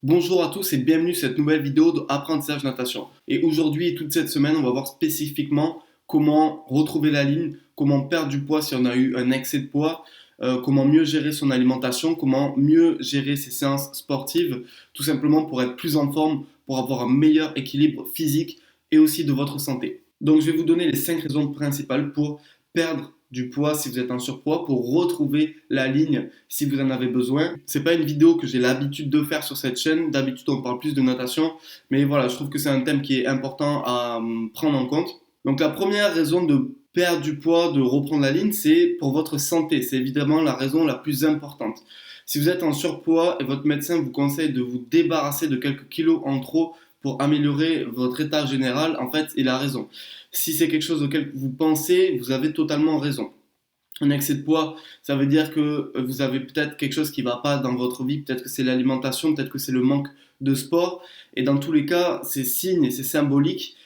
Bonjour à tous et bienvenue sur cette nouvelle vidéo d'apprentissage natation. Et aujourd'hui et toute cette semaine, on va voir spécifiquement comment retrouver la ligne, comment perdre du poids si on a eu un excès de poids, comment mieux gérer son alimentation, comment mieux gérer ses séances sportives, tout simplement pour être plus en forme, pour avoir un meilleur équilibre physique et aussi de votre santé. Donc je vais vous donner les 5 raisons principales pour perdre du poids si vous êtes en surpoids, pour retrouver la ligne si vous en avez besoin. C'est pas une vidéo que j'ai l'habitude de faire sur cette chaîne. D'habitude, on parle plus de natation, mais voilà, je trouve que c'est un thème qui est important à prendre en compte. Donc la première raison de perdre du poids, de reprendre la ligne, c'est pour votre santé. C'est évidemment la raison la plus importante. Si vous êtes en surpoids et votre médecin vous conseille de vous débarrasser de quelques kilos en trop pour améliorer votre état général, en fait, il a raison. Si c'est quelque chose auquel vous pensez, vous avez totalement raison. Un excès de poids, ça veut dire que vous avez peut-être quelque chose qui ne va pas dans votre vie, peut-être que c'est l'alimentation, peut-être que c'est le manque de sport. Et dans tous les cas, c'est signe et c'est symbolique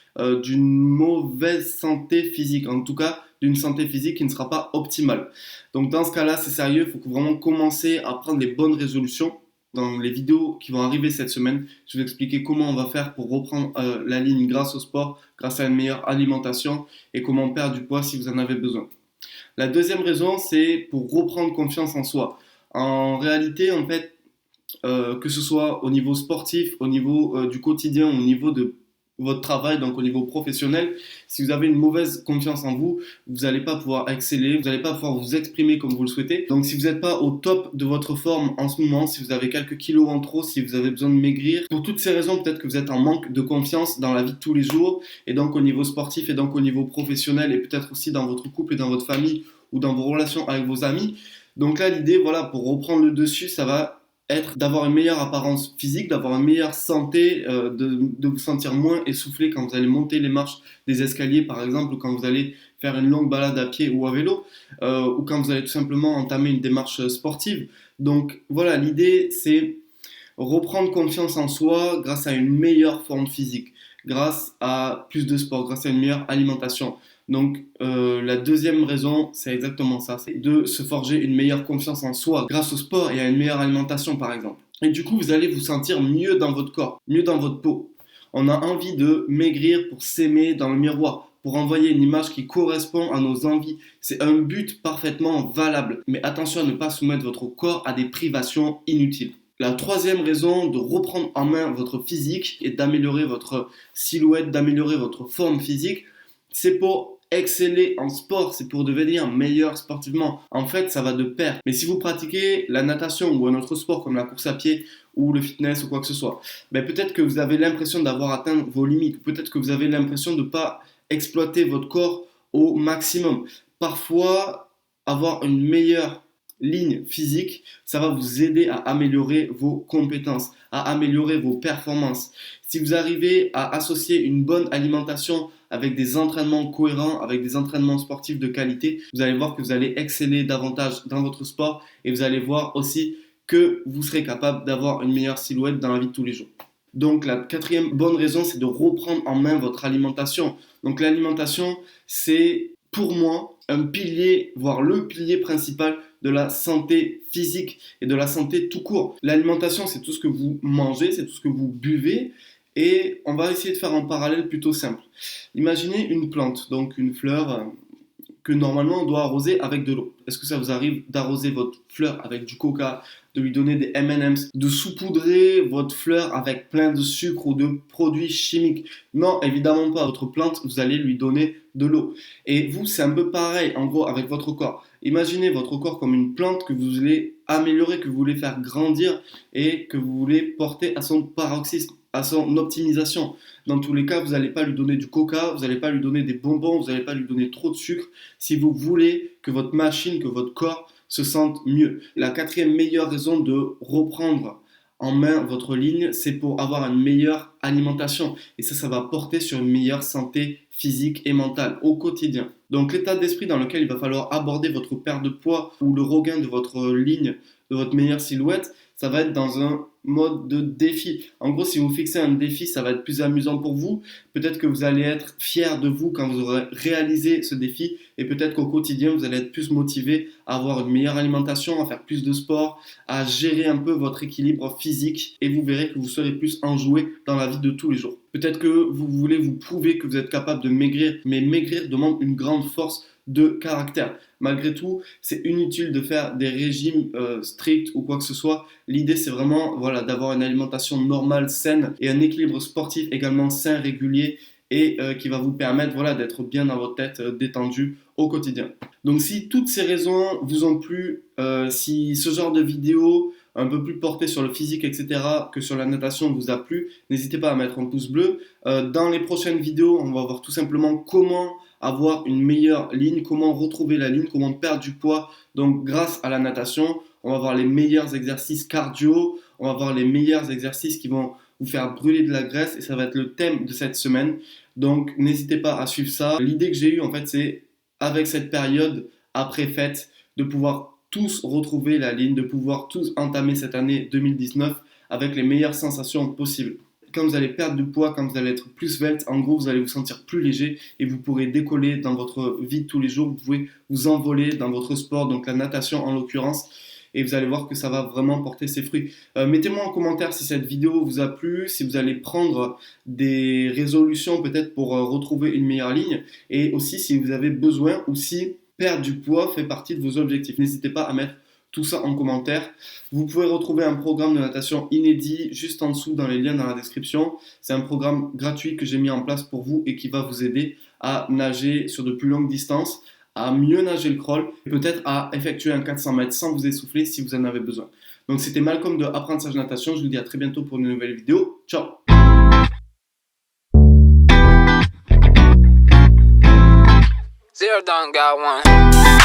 d'une mauvaise santé physique, en tout cas d'une santé physique qui ne sera pas optimale. Donc dans ce cas-là, c'est sérieux, il faut vraiment commencer à prendre les bonnes résolutions. Dans les vidéos qui vont arriver cette semaine, je vais expliquer comment on va faire pour reprendre la ligne grâce au sport, grâce à une meilleure alimentation et comment perdre du poids si vous en avez besoin. La deuxième raison, c'est pour reprendre confiance en soi. En réalité, en fait, que ce soit au niveau sportif, au niveau du quotidien, au niveau de votre travail, donc au niveau professionnel, si vous avez une mauvaise confiance en vous, vous n'allez pas pouvoir exceller, vous n'allez pas pouvoir vous exprimer comme vous le souhaitez. Donc si vous n'êtes pas au top de votre forme en ce moment, si vous avez quelques kilos en trop, si vous avez besoin de maigrir, pour toutes ces raisons, peut-être que vous êtes en manque de confiance dans la vie de tous les jours, et donc au niveau sportif, et donc au niveau professionnel, et peut-être aussi dans votre couple et dans votre famille, ou dans vos relations avec vos amis. Donc là, l'idée, voilà, pour reprendre le dessus, ça va être d'avoir une meilleure apparence physique, d'avoir une meilleure santé, de vous sentir moins essoufflé quand vous allez monter les marches des escaliers, par exemple, ou quand vous allez faire une longue balade à pied ou à vélo, ou quand vous allez tout simplement entamer une démarche sportive. Donc voilà, l'idée, c'est reprendre confiance en soi grâce à une meilleure forme physique, grâce à plus de sport, grâce à une meilleure alimentation. Donc la deuxième raison, c'est exactement ça, c'est de se forger une meilleure confiance en soi grâce au sport et à une meilleure alimentation par exemple. Et du coup, vous allez vous sentir mieux dans votre corps, mieux dans votre peau. On a envie de maigrir pour s'aimer dans le miroir, pour envoyer une image qui correspond à nos envies. C'est un but parfaitement valable. Mais attention à ne pas soumettre votre corps à des privations inutiles. La troisième raison de reprendre en main votre physique et d'améliorer votre silhouette, d'améliorer votre forme physique, c'est pour exceller en sport, c'est pour devenir meilleur sportivement. En fait, ça va de pair. Mais si vous pratiquez la natation ou un autre sport comme la course à pied ou le fitness ou quoi que ce soit, ben peut-être que vous avez l'impression d'avoir atteint vos limites, peut-être que vous avez l'impression de ne pas exploiter votre corps au maximum. Parfois, avoir une meilleure ligne physique, ça va vous aider à améliorer vos compétences, à améliorer vos performances. Si vous arrivez à associer une bonne alimentation avec des entraînements cohérents, avec des entraînements sportifs de qualité, vous allez voir que vous allez exceller davantage dans votre sport et vous allez voir aussi que vous serez capable d'avoir une meilleure silhouette dans la vie de tous les jours. Donc la quatrième bonne raison, c'est de reprendre en main votre alimentation. Donc l'alimentation, c'est pour moi un pilier, voire le pilier principal de la santé physique et de la santé tout court. L'alimentation, c'est tout ce que vous mangez, c'est tout ce que vous buvez. Et on va essayer de faire un parallèle plutôt simple. Imaginez une plante, donc une fleur que normalement on doit arroser avec de l'eau. Est-ce que ça vous arrive d'arroser votre fleur avec du coca, de lui donner des M&M's, de saupoudrer votre fleur avec plein de sucre ou de produits chimiques? Non, évidemment pas. Votre plante, vous allez lui donner de l'eau. Et vous, c'est un peu pareil, en gros, avec votre corps. Imaginez votre corps comme une plante que vous voulez améliorer, que vous voulez faire grandir et que vous voulez porter à son paroxysme, à son optimisation. Dans tous les cas, vous n'allez pas lui donner du coca, vous n'allez pas lui donner des bonbons, vous n'allez pas lui donner trop de sucre si vous voulez que votre machine, que votre corps se sente mieux. La quatrième meilleure raison de reprendre en main votre ligne, c'est pour avoir une meilleure alimentation. Et ça va porter sur une meilleure santé physique et mentale au quotidien. Donc l'état d'esprit dans lequel il va falloir aborder votre perte de poids ou le regain de votre ligne, de votre meilleure silhouette, ça va être dans un mode de défi. En gros, si vous fixez un défi, ça va être plus amusant pour vous. Peut-être que vous allez être fier de vous quand vous aurez réalisé ce défi et peut-être qu'au quotidien, vous allez être plus motivé à avoir une meilleure alimentation, à faire plus de sport, à gérer un peu votre équilibre physique et vous verrez que vous serez plus enjoué dans la vie de tous les jours. Peut-être que vous voulez vous prouver que vous êtes capable de maigrir, mais maigrir demande une grande force de caractère. Malgré tout, c'est inutile de faire des régimes stricts ou quoi que ce soit. L'idée, c'est vraiment d'avoir une alimentation normale, saine et un équilibre sportif également sain, régulier et qui va vous permettre d'être bien dans votre tête, détendu au quotidien. Donc si toutes ces raisons vous ont plu, si ce genre de vidéo un peu plus porté sur le physique, etc., que sur la natation vous a plu, n'hésitez pas à mettre un pouce bleu. Dans les prochaines vidéos, on va voir tout simplement comment avoir une meilleure ligne, comment retrouver la ligne, comment perdre du poids. Donc grâce à la natation, on va voir les meilleurs exercices cardio, on va voir les meilleurs exercices qui vont vous faire brûler de la graisse et ça va être le thème de cette semaine. Donc n'hésitez pas à suivre ça. L'idée que j'ai eue en fait, c'est avec cette période après fête de pouvoir tous retrouver la ligne, de pouvoir tous entamer cette année 2019 avec les meilleures sensations possibles. Quand vous allez perdre du poids, quand vous allez être plus svelte, en gros, vous allez vous sentir plus léger et vous pourrez décoller dans votre vie de tous les jours. Vous pouvez vous envoler dans votre sport, donc la natation en l'occurrence, et vous allez voir que ça va vraiment porter ses fruits. Mettez-moi en commentaire si cette vidéo vous a plu, si vous allez prendre des résolutions peut-être pour retrouver une meilleure ligne, et aussi si vous avez besoin ou si perdre du poids fait partie de vos objectifs. N'hésitez pas à mettre tout ça en commentaire. Vous pouvez retrouver un programme de natation inédit juste en dessous dans les liens dans la description. C'est un programme gratuit que j'ai mis en place pour vous et qui va vous aider à nager sur de plus longues distances, à mieux nager le crawl, peut-être à effectuer un 400 mètres sans vous essouffler si vous en avez besoin. Donc c'était Malcolm de Apprentissage Natation. Je vous dis à très bientôt pour une nouvelle vidéo. Ciao! Zero done got one.